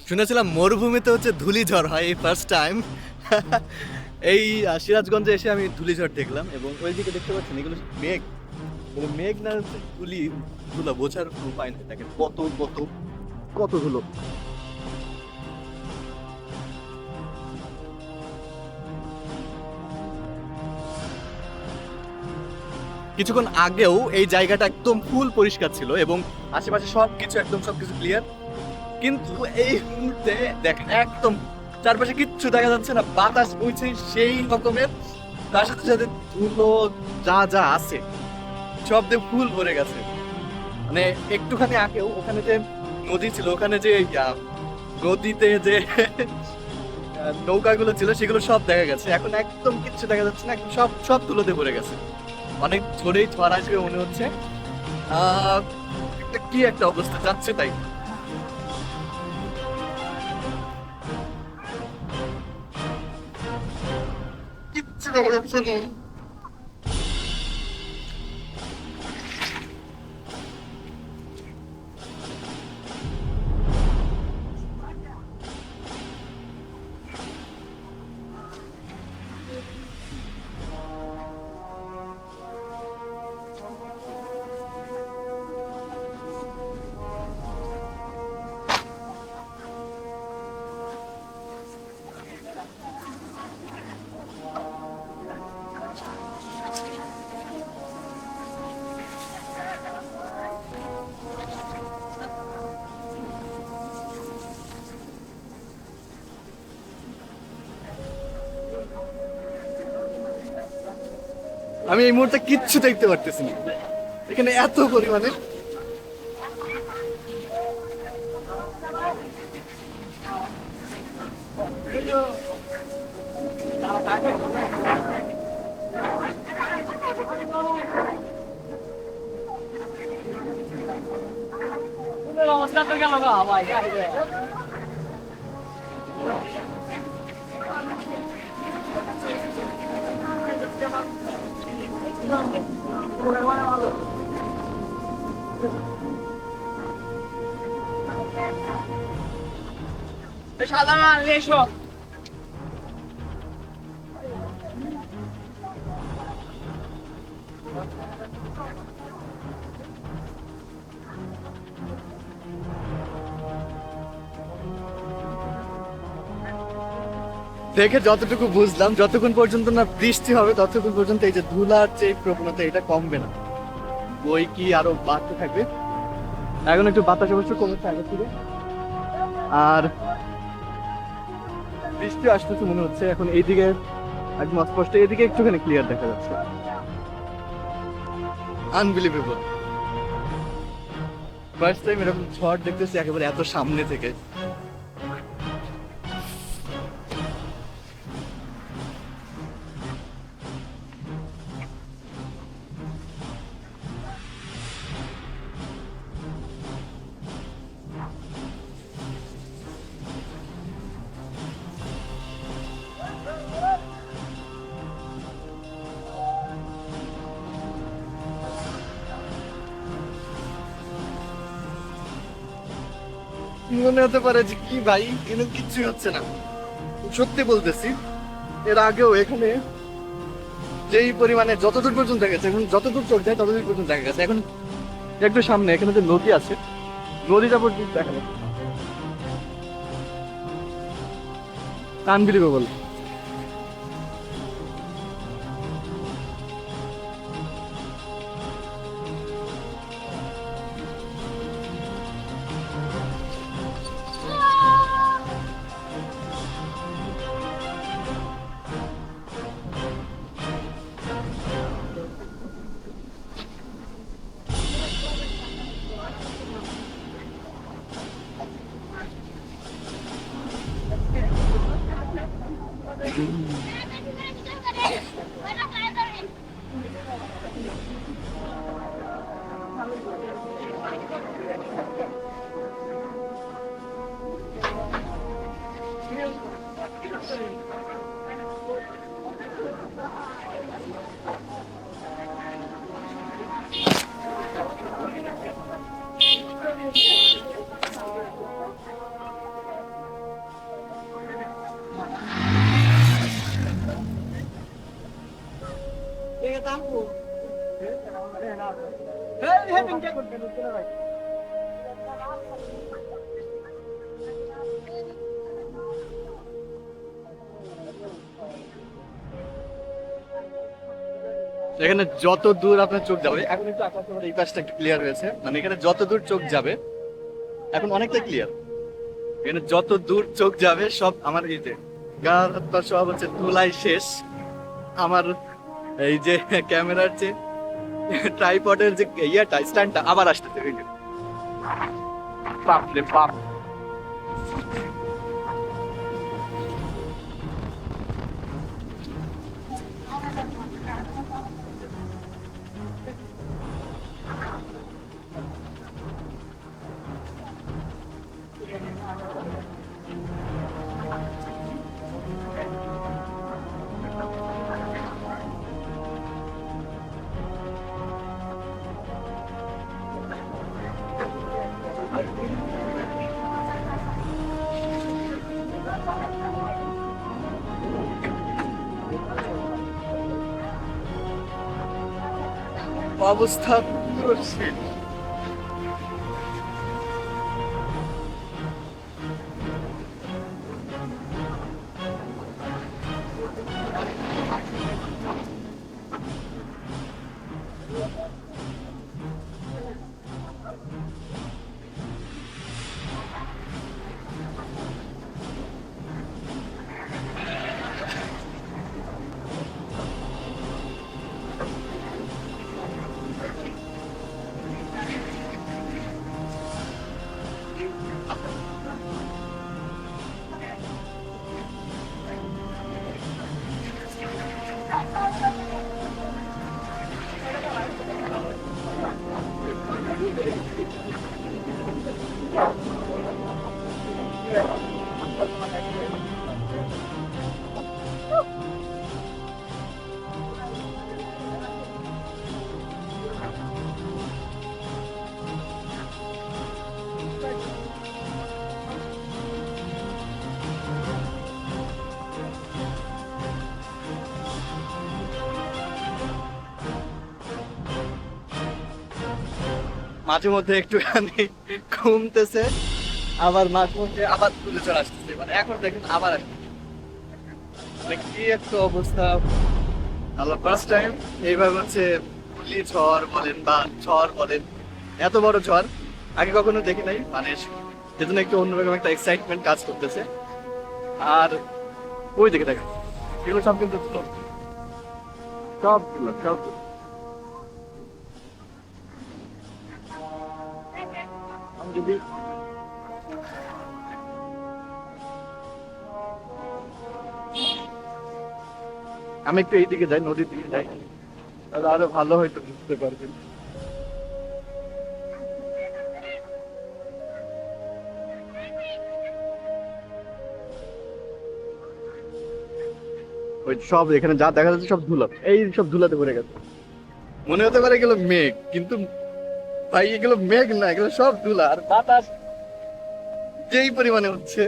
শুনেছিলাম মরুভূমিতে হচ্ছে ধূলিঝড় হয়, এই ফার্স্ট টাইম এই সিরাজগঞ্জে এসে আমি ধূলিঝড় দেখলাম। এবং ওইদিকে দেখতে পাচ্ছেন এগুলো মেঘ, মানে মেঘ না হচ্ছে ধুলি, ধুলা বোঝার কোনো উপায় নেই। দেখেন কত কত কত ধুলো। কিছুক্ষণ আগেও এই জায়গাটা একদম ফুল পরিষ্কার ছিল এবং আশেপাশে সবকিছু একদম সবকিছু ক্লিয়ার, কিন্তু এই মুহূর্তে দেখেন একদম চারপাশে কিচ্ছু দেখা যাচ্ছে না, বাতাস বইছে সেই রকমের, তার সাথে সাথে ধুলো যা যা আছে সব দিয়ে ফুল ভরে গেছে। মানে একটুখানি আগেও ওখানে যে নদী ছিল, ওখানে যে নদীতে যে নৌকাগুলো ছিল সেগুলো সব দেখা গেছে, এখন একদম কিচ্ছু দেখা যাচ্ছে না, একদম সব সব ধুলোতে ভরে গেছে। অনেক জোরেই ঝড় আসবে মনে হচ্ছে। আহ একটা কি একটা অবস্থা যাচ্ছে তাই। কিচ্ছু দেখা যাচ্ছে না। আমি এই মুহূর্তে কিচ্ছু দেখতে পারতেছি না, এখানে এত পরিমাণে। সাধারণ এসো। দেখে যতটুকু বুঝলাম, যতক্ষণ পর্যন্ত না বৃষ্টি হবে ততক্ষণ পর্যন্ত এই যে ধুলার যে প্রবণতা এটা কমবে না, বই কি আরো বাড়তে থাকবে। এখন একটু বাতাস অবশ্য কমেছে আগে থেকে, আর বৃষ্টি আসতেছে মনে হচ্ছে। এখন এইদিকে একদম স্পষ্ট, এদিকে একটুখানি ক্লিয়ার দেখা যাচ্ছে। আনবিলিভেবল, ফার্স্ট টাইম এরকম ঝড় দেখতেছি একেবারে এত সামনে থেকে। মনে হতে পারে যে কি ভাই এখানে কিচ্ছুই হচ্ছে না, সত্যি বলতেছি। এর আগেও এখানে যেই পরিমাণে যতদূর পর্যন্ত দেখা গেছে, এখন যতদূর চোখ যায় ততদূর পর্যন্ত দেখা গেছে। এখন একটু সামনে এখানে যে নদী আছে, নদীটা পর্যন্ত দেখা যাচ্ছে। আনবিলিভেবল। এখানে যত দূর আপনার চোখ যাবে, এখন একটু আকাশ এই পাশটা একটু ক্লিয়ার হয়েছে, মানে এখানে যত দূর চোখ যাবে এখন অনেকটা ক্লিয়ার। এখানে যত দূর চোখ যাবে সব আমার এই যে গা হাত পা সব হচ্ছে ধুলাই শেষ। আমার এই যে ক্যামেরার যে ট্রাইপডের যে ইয়াটা স্ট্যান্ডটা আবার আসতেছে, ওই যে বাপ রে বাপ। অবস্থা পুরো শেষ। মাঝে মধ্যে একটুখানি ঘুমতেছে, আবার মাঝে মধ্যে আবার তুলে চলে আসতেছে, মানে এখন দেখেন আবার আসতেছে। মানে কি একটা অবস্থা। আল্লাহ ফার্স্ট টাইম এইভাবে হচ্ছে ধুলি ঝড় বলেন বা ঝড় বলেন, এত বড় ঝড় আগে কখনো দেখি নাই। মানে সেজন্য একটু অন্যরকম একটা এক্সাইটমেন্ট কাজ করতেছে। আর ওই দিকে দেখেন এগুলো সব কিন্তু সবগুলো সব যদি আমি একটু এইদিকে যাই, নদীর দিকে যাই, তাহলে আরো ভালো হয়তো বুঝতে পারবেন। ওই সব এখানে যা দেখা যাচ্ছে সব ধুলা, এই সব ধুলাতে ভরে গেছে। মনে হতে পারে এগুলো মেঘ, কিন্তু ভাই এগুলো মেঘ না, এগুলো সব ধুলা। আর বাতাস যেই পরিমাণে হচ্ছে,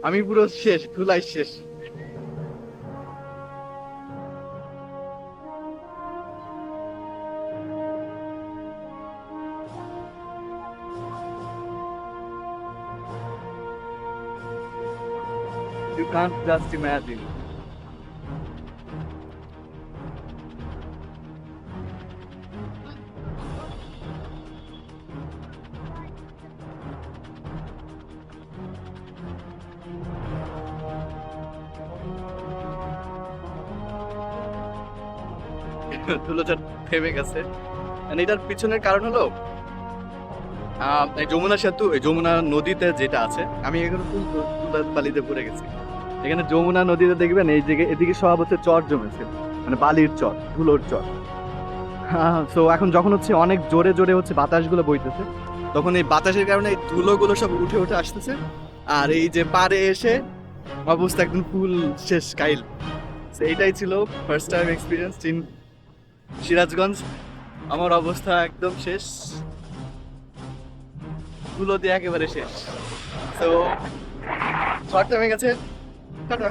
আমি পুরো শেষ, ধুলাই শেষ। You can't just imagine. ধুলোটা থেমে গেছে। And এটার পিছনের কারণ হলো এই যমুনা সেতু, এই যমুনা নদীতে যেটা আছে, আমি এখানে তুলার বালিতে পড়ে গেছি। এখানে যমুনা নদীতে দেখবেন এই দিকে এদিকে সব হচ্ছে চর জমেছে, মানে বালির চর, ধুলোর চর। তো এখন যখন হচ্ছে অনেক জোরে জোরে হচ্ছে বাতাসগুলো বইতেছে, তখন এই বাতাসের কারণে এই ধুলোগুলো সব উঠে উঠে আসতেছে। আর এই যে পাড়ে এসে অবস্থা একদম ফুল শেষ কাইল। এইটাই ছিল first time experience in Sirajganj. আমার অবস্থা একদম শেষ, ধুলো দিয়ে একেবারে শেষ। তো শর্ট টাইমে গেছে, টাটা।